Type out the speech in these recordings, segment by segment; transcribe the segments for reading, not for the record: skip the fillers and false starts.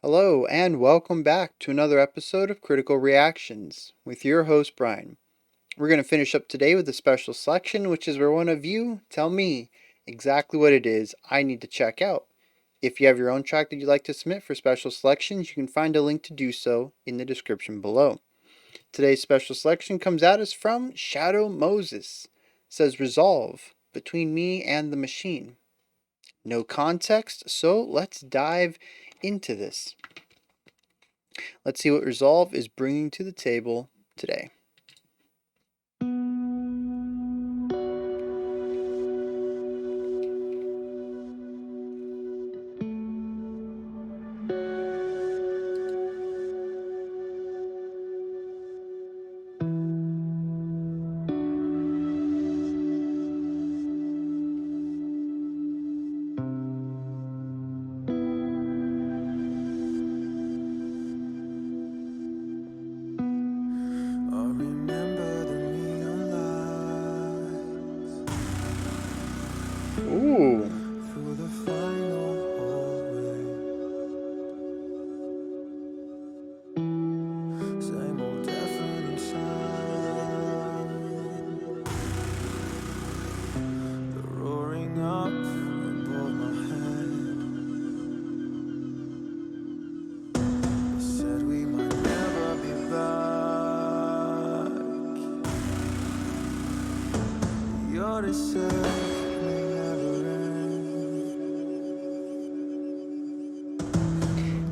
Hello, and welcome back to another episode of Critical Reactions with your host, Bryan. We're going to finish up today with a special selection, which is where one of you tell me exactly what it is I need to check out. If you have your own track that you'd like to submit for special selections, you can find a link to do so in the description below. Today's special selection comes at us from Shadow Moses. It says Resolve, Between Me and the Machine. No context, so let's dive into this. Let's see what Resolve is bringing to the table today. Ooh.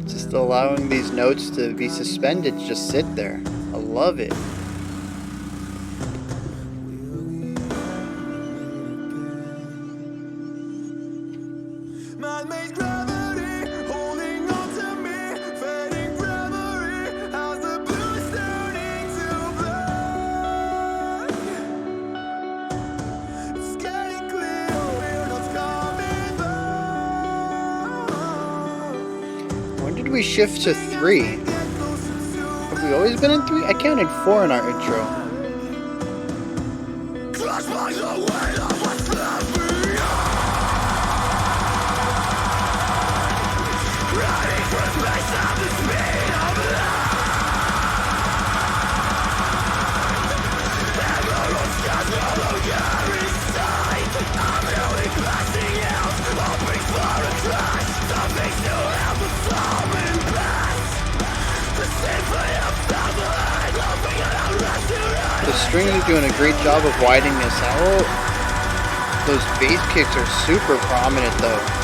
Just allowing these notes to be suspended, to just sit there. I love it. When did we shift to 3? Have we always been in 3? I counted 4 in our intro. The strings are doing a great job of widening this out. Those bass kicks are super prominent though.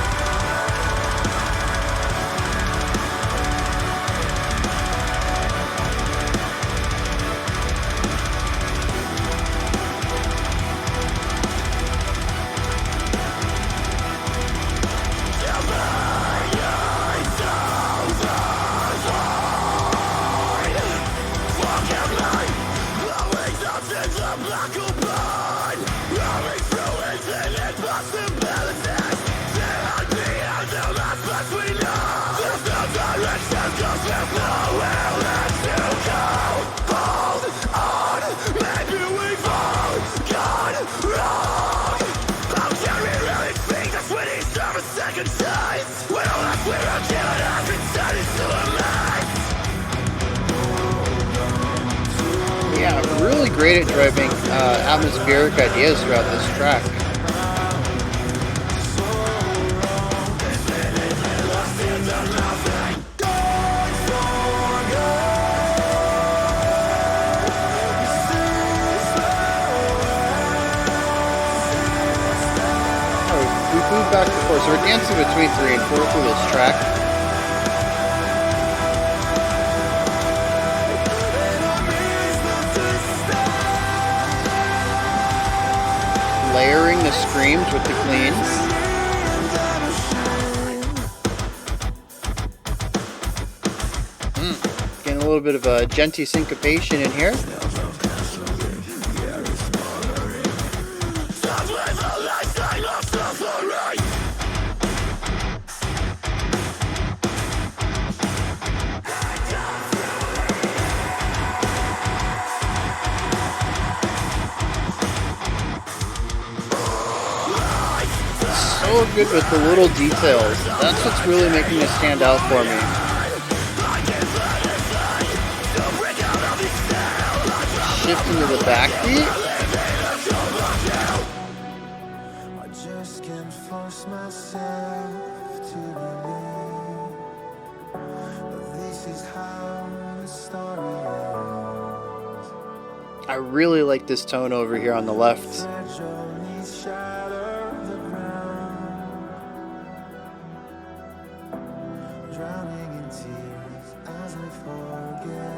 Yeah, really great at driving atmospheric ideas throughout this track. We moved back and forth, so we're dancing between 3 and 4 through this track. Layering the screams with the cleans. Getting a little bit of a genty syncopation in here. So good with the little details. That's what's really making this stand out for me. shift into the backbeat. I just can't force myself to believe that this is how the story ends. I really like this tone over here on the left. Drowning in tears as I forget.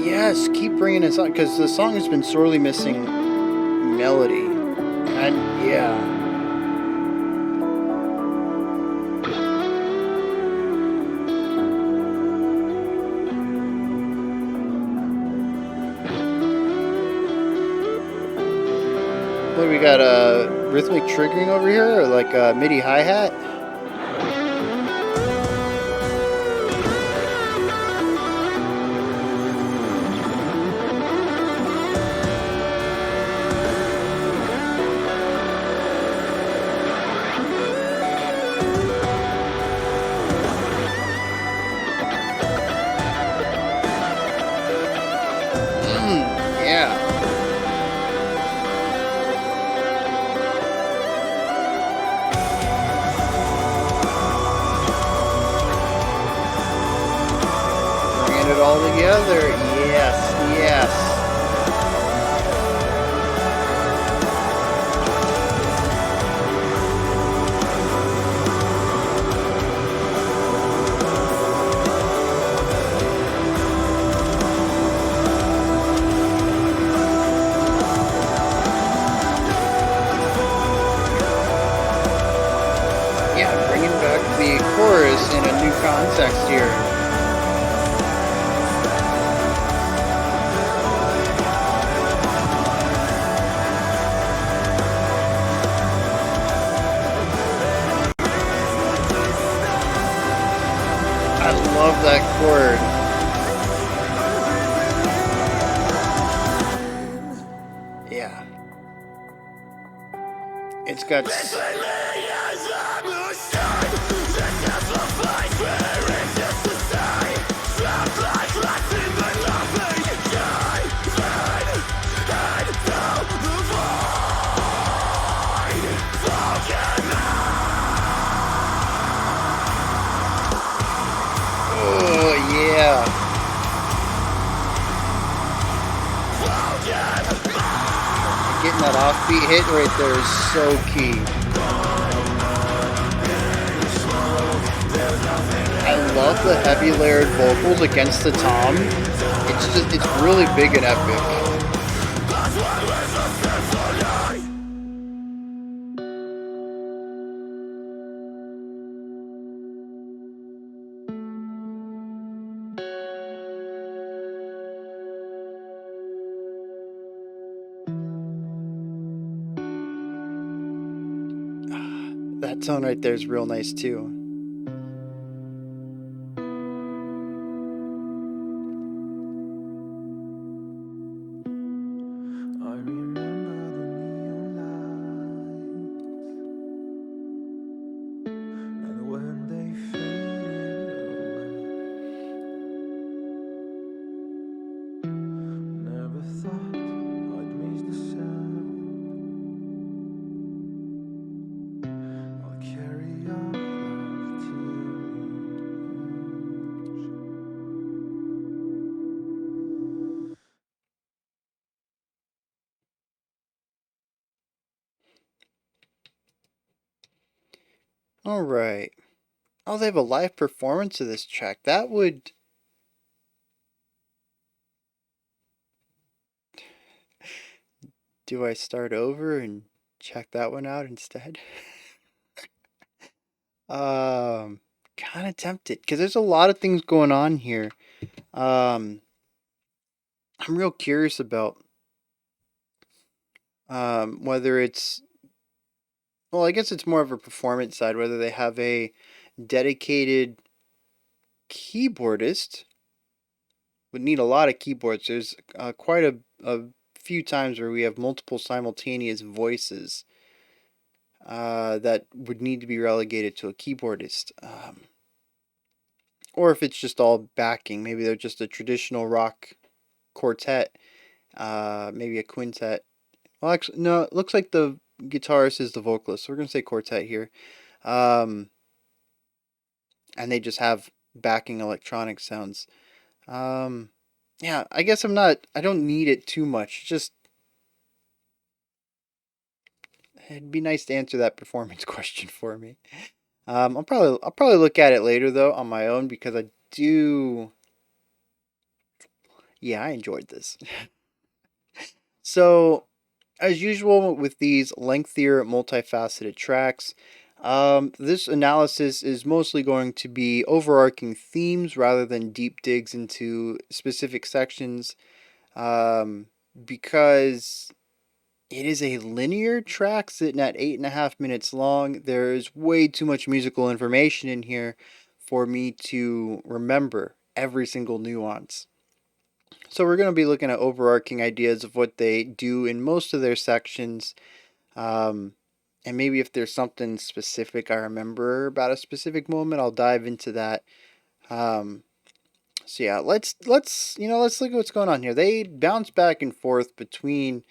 Yes, keep bringing us on, because the song has been sorely missing melody. And yeah. What do we got? Rhythmic triggering over here, or like a MIDI hi-hat? Yeah. Bringing it all together. Yes, yes. Yeah, bringing back the chorus in a new context here. I love that chord. Yeah. It's got... Oh, yeah. Getting that offbeat hit right there is so key. I love the heavy layered vocals against the tom. It's really big and epic. That tone right there is real nice too. I remember the neon lights, and when they faded away, never thought I'd miss the sound. I'll carry our love to All right. Oh, they have a live performance of this track. That would... Do I start over and check that one out instead? Kind of tempted because there's a lot of things going on here. I'm real curious about whether it's... Well, I guess it's more of a performance side, whether they have a dedicated keyboardist. Would need a lot of keyboards. There's quite a few times where we have multiple simultaneous voices that would need to be relegated to a keyboardist. or if it's just all backing. Maybe they're just a traditional rock quartet, maybe a quintet. Well, actually, no, it looks like the guitarist is the vocalist. So we're gonna say quartet here. Um, and they just have backing electronic sounds. Um, yeah, I guess I'm not. I don't need it too much. Just it'd be nice to answer that performance question for me. I'll probably look at it later though on my own because I do. Yeah, I enjoyed this. So as usual with these lengthier, multifaceted tracks, this analysis is mostly going to be overarching themes rather than deep digs into specific sections, um, because it is a linear track sitting at 8.5 minutes long. There's way too much musical information in here for me to remember every single nuance. So we're going to be looking at overarching ideas of what they do in most of their sections, um, and maybe if there's something specific I remember about a specific moment, I'll dive into that. Um, so yeah, let's look at what's going on here. They bounce back and forth between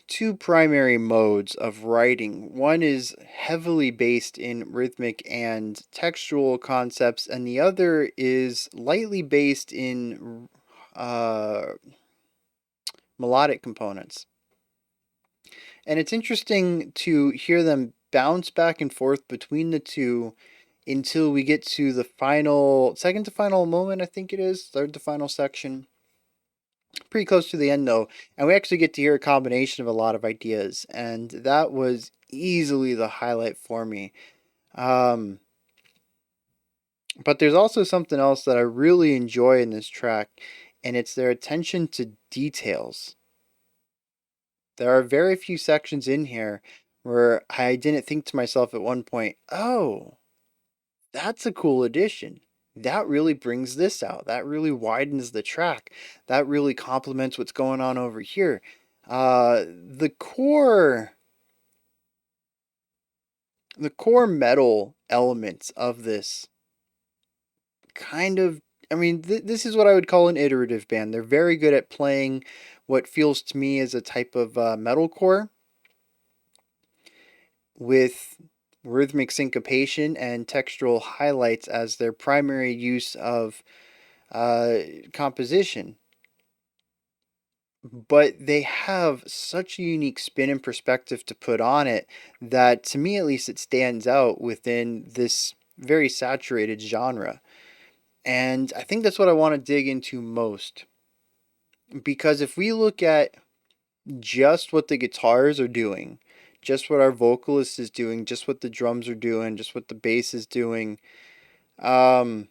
two primary modes of writing. One is heavily based in rhythmic and textual concepts, and the other is lightly based in uh, melodic components. And it's interesting to hear them bounce back and forth between the two until we get to the final, second to final moment, I think it is, third to final section. Pretty close to the end though, and we actually get to hear a combination of a lot of ideas, and that was easily the highlight for me. Um, but there's also something else that I really enjoy in this track, and it's their attention to details. There are very few sections in here where I didn't think to myself at one point, oh, that's a cool addition. That really brings this out. That really widens the track. That really complements what's going on over here. The core metal elements of this kind of, I mean, this is what I would call an iterative band. They're very good at playing what feels to me as a type of metalcore with rhythmic syncopation and textural highlights as their primary use of uh, composition. But they have such a unique spin and perspective to put on it that, to me at least, it stands out within this very saturated genre. And I think that's what I want to dig into most. Because if we look at just what the guitars are doing, just what our vocalist is doing, just what the drums are doing, just what the bass is doing, um,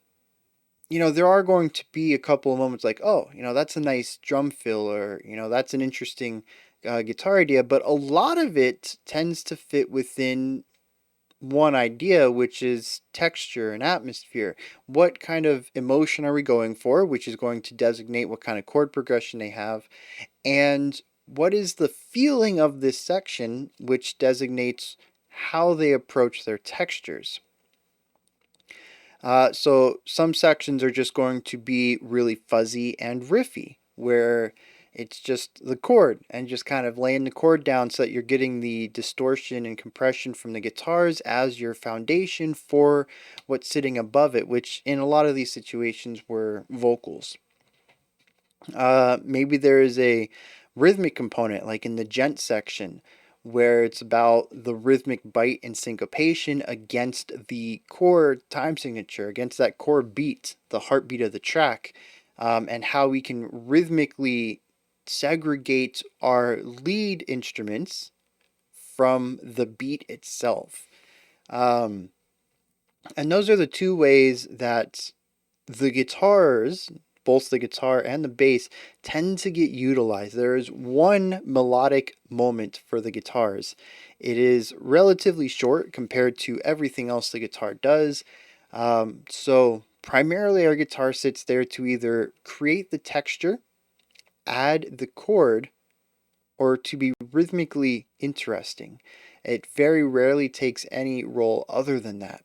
there are going to be a couple of moments like, oh, that's a nice drum fill, or, that's an interesting guitar idea, but a lot of it tends to fit within one idea, which is texture and atmosphere. What kind of emotion are we going for, which is going to designate what kind of chord progression they have, and what is the feeling of this section, which designates how they approach their textures. So some sections are just going to be really fuzzy and riffy, where it's just the chord and just kind of laying the chord down so that you're getting the distortion and compression from the guitars as your foundation for what's sitting above it, which in a lot of these situations were vocals. Maybe there is a rhythmic component, like in the gent section, where it's about the rhythmic bite and syncopation against the core time signature, against that core beat, the heartbeat of the track, and how we can rhythmically segregate our lead instruments from the beat itself. Um, and those are the two ways that the guitars, both the guitar and the bass, tend to get utilized. There is one melodic moment for the guitars. It is relatively short compared to everything else the guitar does. So primarily our guitar sits there to either create the texture, add the chord, or to be rhythmically interesting. It very rarely takes any role other than that.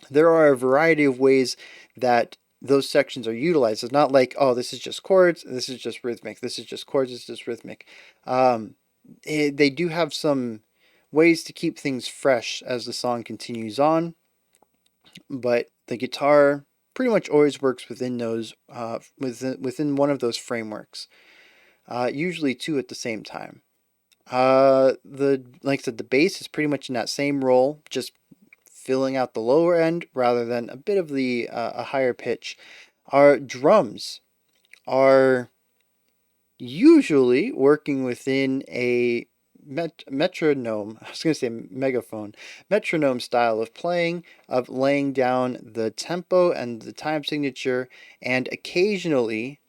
There are a variety of ways that those sections are utilized. It's not like, oh, this is just chords, this is just rhythmic, this is just chords, this is just rhythmic. Um, they do have some ways to keep things fresh as the song continues on, but the guitar pretty much always works within those within one of those frameworks. Usually two at the same time. The like I said, the bass is pretty much in that same role, just filling out the lower end rather than a bit of the a higher pitch. Our drums are usually working within a metronome. I was going to say megaphone. Metronome style of playing, of laying down the tempo and the time signature, and occasionally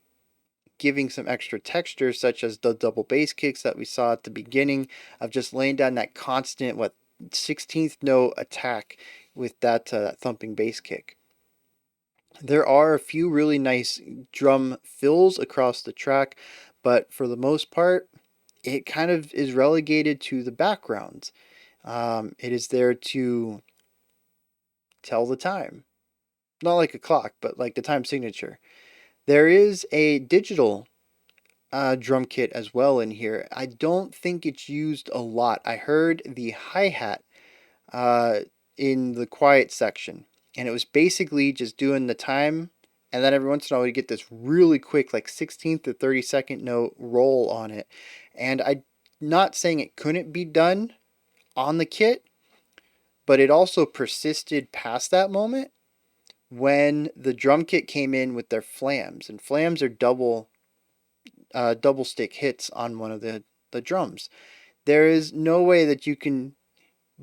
giving some extra texture, such as the double bass kicks that we saw at the beginning, of just laying down that constant, 16th note attack with that thumping bass kick. There are a few really nice drum fills across the track, but for the most part, it kind of is relegated to the background. It is there to tell the time. Not like a clock, but like the time signature. There is a digital drum kit as well in here. I don't think it's used a lot. I heard the hi-hat uh, in the quiet section, and it was basically just doing the time, and then every once in a while you get this really quick, like 16th to 32nd note roll on it. And I'm not saying it couldn't be done on the kit, but it also persisted past that moment when the drum kit came in with their flams, and flams are double stick hits on one of the drums. There is no way that you can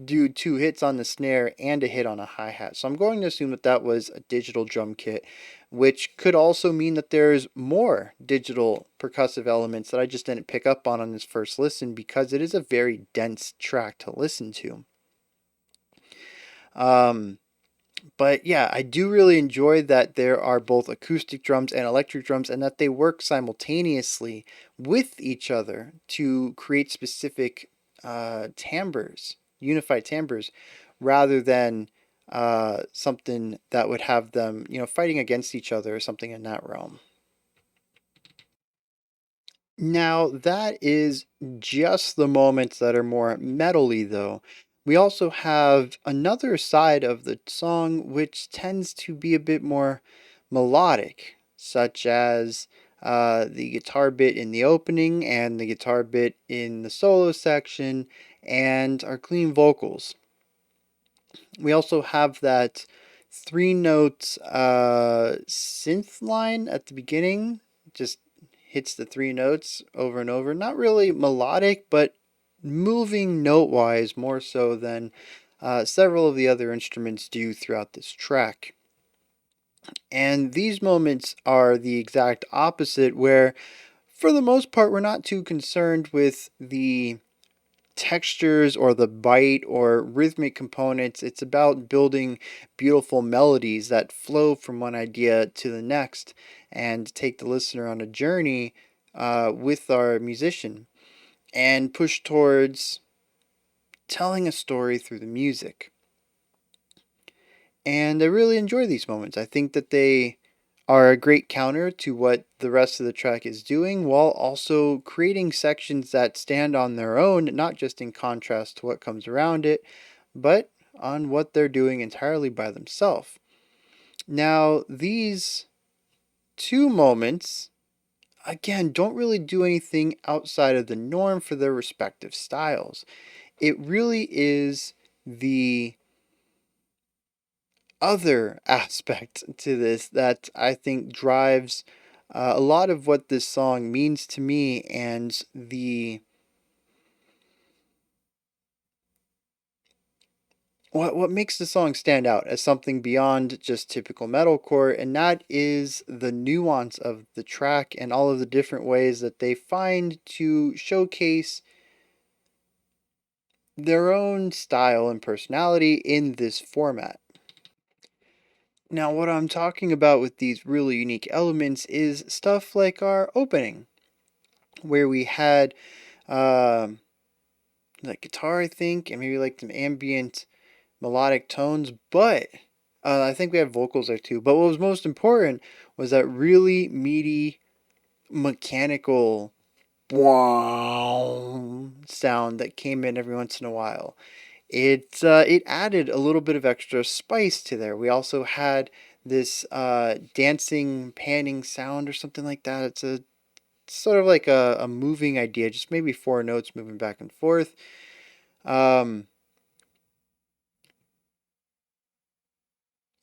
do two hits on the snare and a hit on a hi-hat. So I'm going to assume that that was a digital drum kit, which could also mean that there's more digital percussive elements that I just didn't pick up on this first listen, because it is a very dense track to listen to. Um, but yeah, I do really enjoy that there are both acoustic drums and electric drums, and that they work simultaneously with each other to create specific timbres, unified timbres, rather than something that would have them, fighting against each other or something in that realm. Now, that is just the moments that are more metally, though. We also have another side of the song which tends to be a bit more melodic, such as the guitar bit in the opening and the guitar bit in the solo section, and our clean vocals. We also have that three note synth line at the beginning, just hits the three notes over and over. Not really melodic, but moving note wise more so than several of the other instruments do throughout this track. And these moments are the exact opposite, where for the most part, we're not too concerned with the textures or the bite or rhythmic components. It's about building beautiful melodies that flow from one idea to the next and take the listener on a journey with our musician and push towards telling a story through the music. And I really enjoy these moments. I think that they are a great counter to what the rest of the track is doing, while also creating sections that stand on their own, not just in contrast to what comes around it, but on what they're doing entirely by themselves. Now, these two moments, again, don't really do anything outside of the norm for their respective styles. It really is the other aspect to this that I think drives a lot of what this song means to me, and the what makes the song stand out as something beyond just typical metalcore, and that is the nuance of the track and all of the different ways that they find to showcase their own style and personality in this format. Now, what I'm talking about with these really unique elements is stuff like our opening, where we had um, like guitar, I think, and maybe like some ambient melodic tones, but I think we have vocals there too. But what was most important was that really meaty mechanical wow sound that came in every once in a while. It added a little bit of extra spice to there. We also had this dancing panning sound or something like that. It's a sort of like a moving idea, just maybe four notes moving back and forth. Um,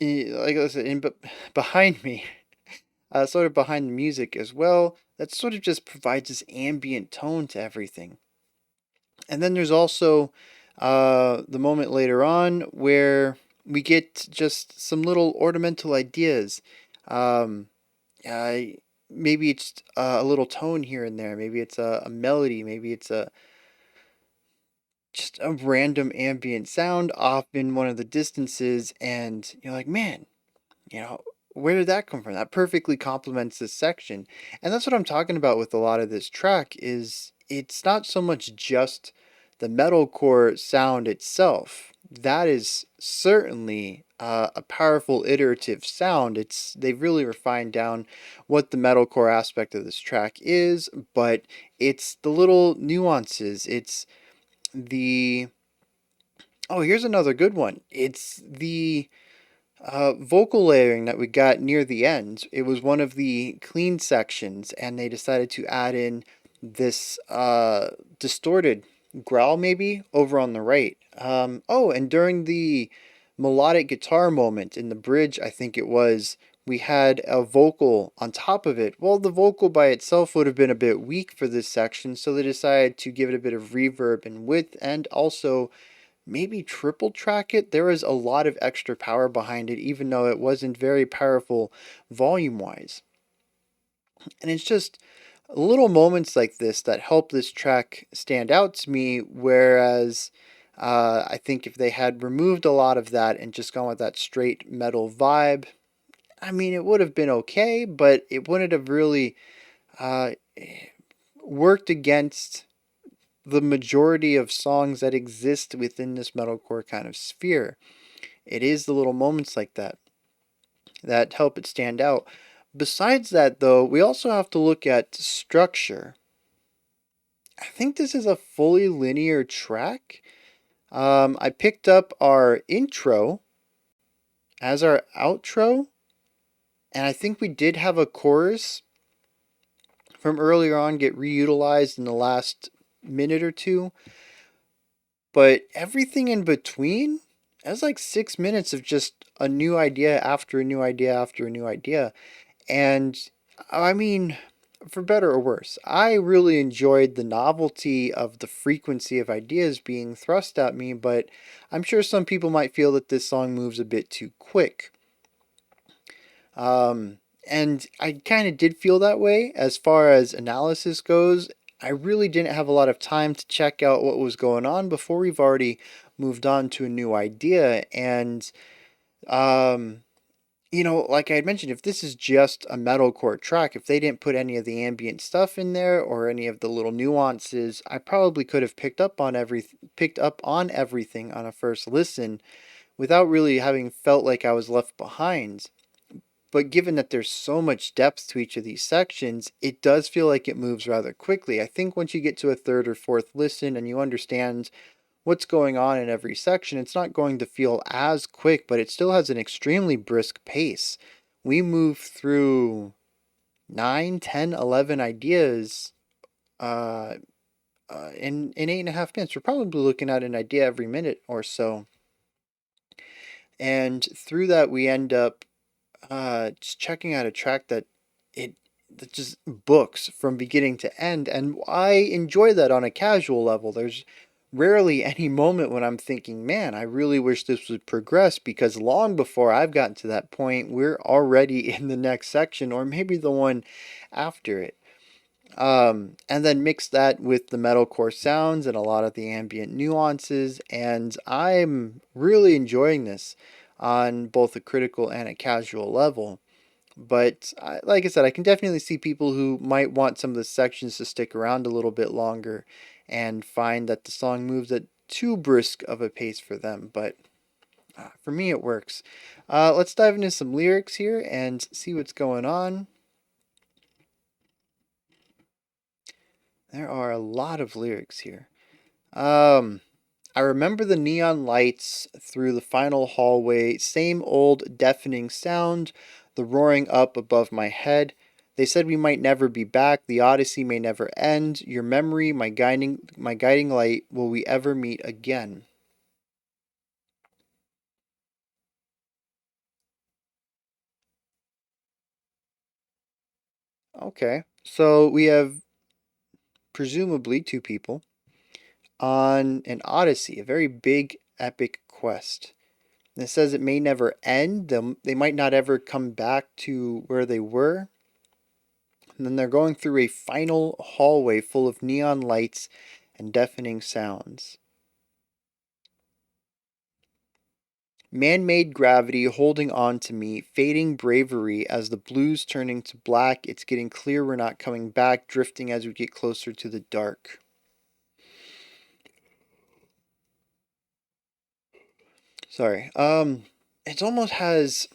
like I said, but behind me, sort of behind the music as well, that sort of just provides this ambient tone to everything. And then there's also the moment later on where we get just some little ornamental ideas. Um, uh, Maybe it's a little tone here and there. Maybe it's a melody. Maybe it's a just a random ambient sound off in one of the distances, and you're like, man, you know, where did that come from? That perfectly complements this section. And that's what I'm talking about with a lot of this track is it's not so much just the metalcore sound itself. That is certainly a powerful iterative sound. It's they've really refined down what the metalcore aspect of this track is, but it's the little nuances. It's the oh, here's another good one. It's the vocal layering that we got near the end. It was one of the clean sections, and they decided to add in this distorted growl, maybe over on the right. Oh, and during the melodic guitar moment in the bridge, I think it was, we had a vocal on top of it. Well, the vocal by itself would have been a bit weak for this section, so they decided to give it a bit of reverb and width, and also maybe triple track it. There was a lot of extra power behind it, even though it wasn't very powerful volume wise. And it's just little moments like this that help this track stand out to me. Whereas I think if they had removed a lot of that and just gone with that straight metal vibe, I mean, it would have been okay, but it wouldn't have really uh, worked against the majority of songs that exist within this metalcore kind of sphere. It is the little moments like that that help it stand out. Besides that, though, we also have to look at structure. I think this is a fully linear track. I picked up our intro as our outro, and I think we did have a chorus from earlier on get reutilized in the last minute or two, but everything in between, that's like 6 minutes of just a new idea after a new idea after a new idea. And I mean, for better or worse, I really enjoyed the novelty of the frequency of ideas being thrust at me, but I'm sure some people might feel that this song moves a bit too quick. Um, and I kind of did feel that way as far as analysis goes. I really didn't have a lot of time to check out what was going on before we've already moved on to a new idea. And um, like I had mentioned, if this is just a metalcore track, if they didn't put any of the ambient stuff in there or any of the little nuances, I probably could have picked up on everything on a first listen without really having felt like I was left behind. But given that there's so much depth to each of these sections, it does feel like it moves rather quickly. I think once you get to a third or fourth listen and you understand what's going on in every section, it's not going to feel as quick, but it still has an extremely brisk pace. We move through 9, 10, 11 ideas uh, in 8.5 minutes. We're probably looking at an idea every minute or so. And through that, we end up just checking out a track it that just books from beginning to end, and I enjoy that on a casual level. There's rarely any moment when I'm thinking, man, I really wish this would progress, because long before I've gotten to that point, we're already in the next section or maybe the one after it. And then mix that with the metalcore sounds and a lot of the ambient nuances, and I'm really enjoying this on both a critical and a casual level. But like I said, I can definitely see people who might want some of the sections to stick around a little bit longer and find that the song moves at too brisk of a pace for them. But For me, it works. Let's dive into some lyrics here and see what's going on. There are a lot of lyrics here. Um, I remember the neon lights through the final hallway, same old deafening sound, the roaring up above my head. They said we might never be back, the odyssey may never end. Your memory, my guiding light, will we ever meet again? Okay. So we have presumably two people on an odyssey, a very big epic quest. And it says it may never end. They might not ever come back to where they were. And then they're going through a final hallway full of neon lights and deafening sounds. Man made gravity holding on to me, fading bravery as the blues turning to black. It's getting clear we're not coming back, drifting as we get closer to the dark. Sorry. It almost has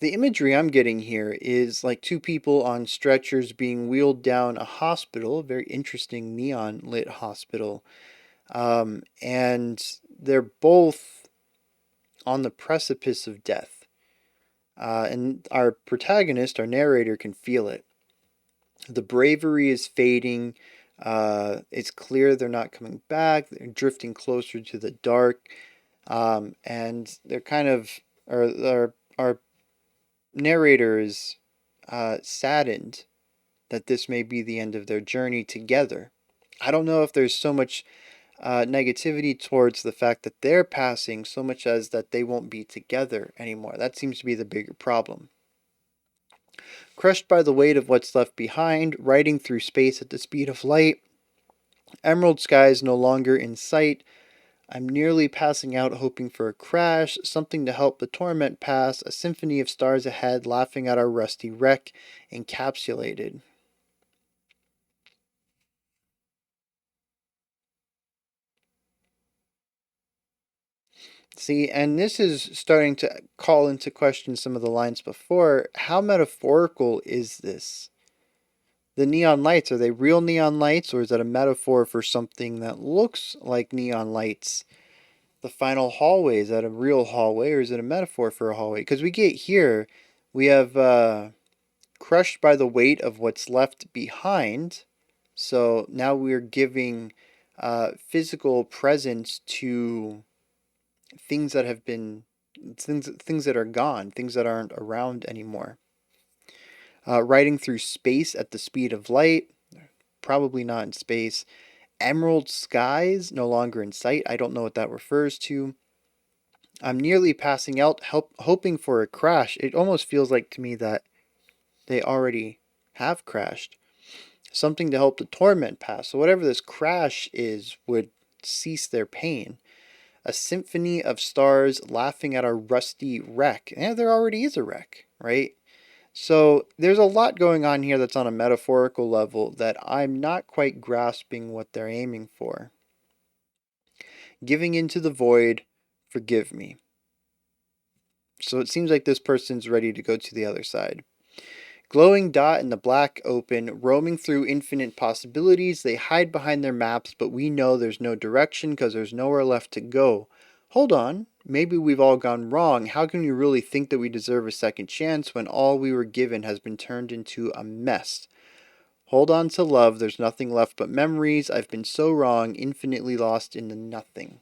the imagery I'm getting here is like two people on stretchers being wheeled down a hospital, a very interesting neon lit hospital. And they're both on the precipice of death. And our protagonist, our narrator, can feel it. The bravery is fading. It's clear they're not coming back. They're drifting closer to the dark. And they're kind of, our narrator is saddened that this may be the end of their journey together. I don't know if there's so much negativity towards the fact that they're passing so much as that they won't be together anymore. That seems to be the bigger problem. Crushed by the weight of what's left behind, riding through space at the speed of light, emerald skies no longer in sight. I'm nearly passing out, hoping for a crash, something to help the torment pass, a symphony of stars ahead, laughing at our rusty wreck, encapsulated. See, and this is starting to call into question some of the lines before. How metaphorical is this? The neon lights, are they real neon lights, or is that a metaphor for something that looks like neon lights? The final hallway, is that a real hallway, or is it a metaphor for a hallway? Because we get here, we have crushed by the weight of what's left behind. So now we're giving physical presence to things that have been things that are gone, things that aren't around anymore. Riding through space at the speed of light, probably not in space. Emerald skies no longer in sight. I don't know what that refers to. I'm nearly passing out, hoping for a crash. It almost feels like to me that they already have crashed. Something to help the torment pass. So whatever this crash is would cease their pain. A symphony of stars laughing at our rusty wreck. And there already is a wreck, right? So there's a lot going on here that's on a metaphorical level that I'm not quite grasping what they're aiming for. Giving into the void, forgive me. So it seems like this person's ready to go to the other side. Glowing dot in the black open, roaming through infinite possibilities. They hide behind their maps, but we know there's no direction because there's nowhere left to go. Hold on, maybe we've all gone wrong. How can we really think that we deserve a second chance when all we were given has been turned into a mess? Hold on to love, there's nothing left but memories. I've been so wrong, infinitely lost into nothing.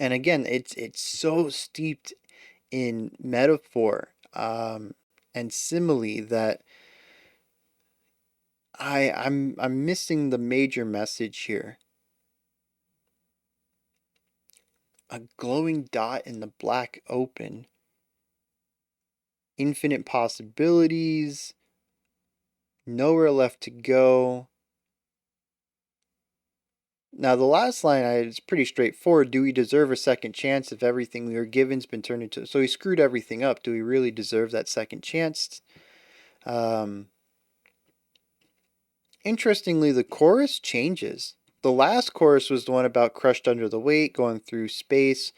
And again, it's so steeped in metaphor and simile that I'm missing the major message here. A glowing dot in the black open. Infinite possibilities. Nowhere left to go. Now the last line is pretty straightforward. Do we deserve a second chance if everything we were given's been turned into? So he screwed everything up. Do we really deserve that second chance? Um, Interestingly, the chorus changes. The last chorus was the one about crushed under the weight, going through space.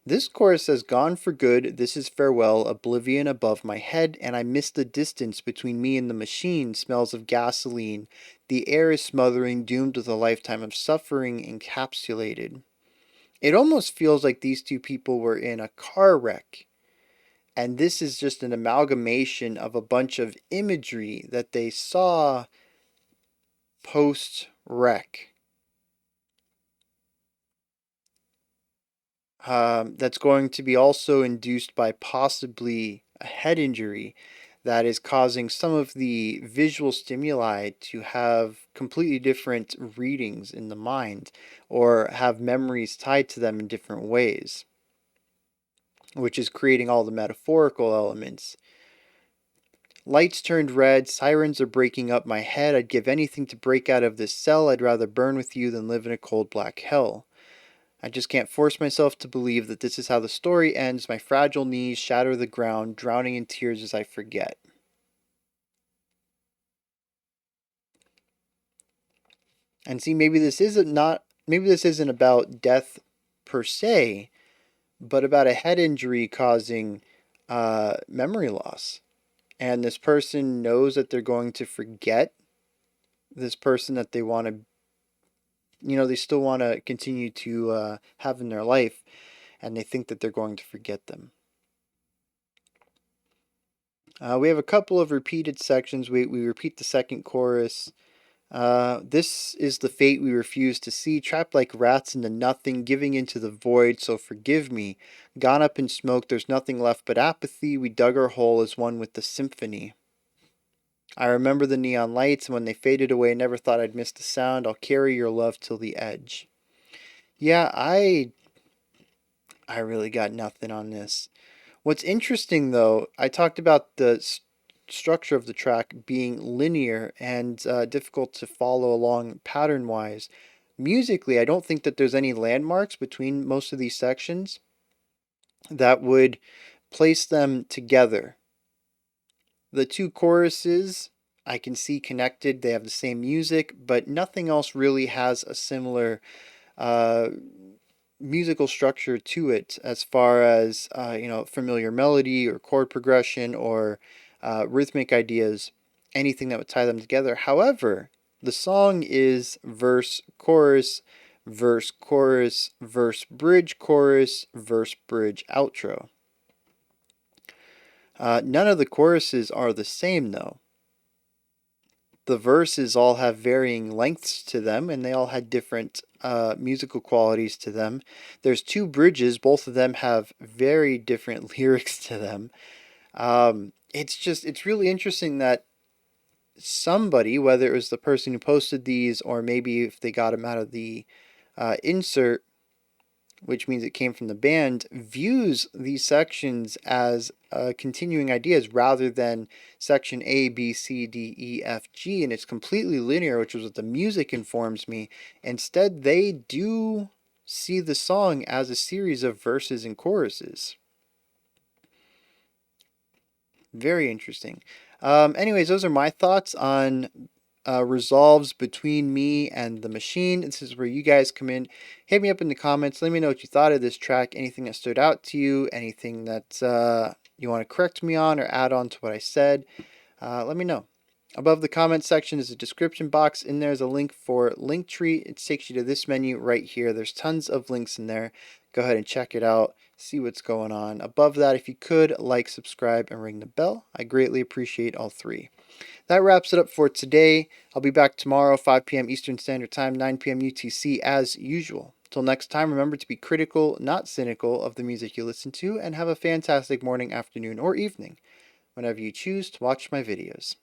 This chorus says, "Gone for good, this is farewell, oblivion above my head, and I miss the distance between me and the machine, smells of gasoline. The air is smothering, doomed with a lifetime of suffering encapsulated." It almost feels like these two people were in a car wreck, and this is just an amalgamation of a bunch of imagery that they saw post wreck. That's going to be also induced by possibly a head injury that is causing some of the visual stimuli to have completely different readings in the mind or have memories tied to them in different ways, which is creating all the metaphorical elements. Lights turned red, sirens are breaking up my head. I'd give anything to break out of this cell. I'd rather burn with you than live in a cold black hell. I just can't force myself to believe that this is how the story ends. My fragile knees shatter the ground, drowning in tears as I forget. And see, maybe this isn't about death per se, but about a head injury causing memory loss. And this person knows that they're going to forget this person that they want to, they still want to continue to have in their life, and they think that they're going to forget them. We have a couple of repeated sections. We repeat the second chorus. This is the fate we refuse to see, trapped like rats into nothing, giving into the void, so forgive me. Gone up in smoke, there's nothing left but apathy. We dug our hole as one with the symphony. I remember the neon lights, and when they faded away, never thought I'd miss the sound. I'll carry your love till the edge. Yeah, I really got nothing on this. What's interesting, though, I talked about the structure of the track being linear and difficult to follow along pattern wise. Musically, I don't think that there's any landmarks between most of these sections that would place them together. The two choruses I can see connected, they have the same music, but nothing else really has a similar uh, musical structure to it as far as familiar melody or chord progression or rhythmic ideas, anything that would tie them together. However, the song is verse chorus verse chorus verse bridge chorus verse bridge outro. None of the choruses are the same though. The verses all have varying lengths to them, and they all had different musical qualities to them. There's two bridges, both of them have very different lyrics to them. It's really interesting that somebody, whether it was the person who posted these or maybe if they got them out of the insert, which means it came from the band, views these sections as continuing ideas rather than section A, B, C, D, E, F, G, and it's completely linear, which is what the music informs me. Instead, they do see the song as a series of verses and choruses. Very interesting. Anyways, those are my thoughts on resolves between me and the machine. This is where you guys come in. Hit me up in the comments. Let me know what you thought of this track. Anything that stood out to you. Anything that you want to correct me on or add on to what I said. Let me know. Above the comment section is a description box. In there is a link for Linktree. It takes you to this menu right here. There's tons of links in there. Go ahead and check it out. See what's going on. Above that, if you could, like, subscribe, and ring the bell. I greatly appreciate all three. That wraps it up for today. I'll be back tomorrow, 5 p.m. Eastern Standard Time, 9 p.m. UTC, as usual. Till next time, remember to be critical, not cynical, of the music you listen to, and have a fantastic morning, afternoon, or evening, whenever you choose to watch my videos.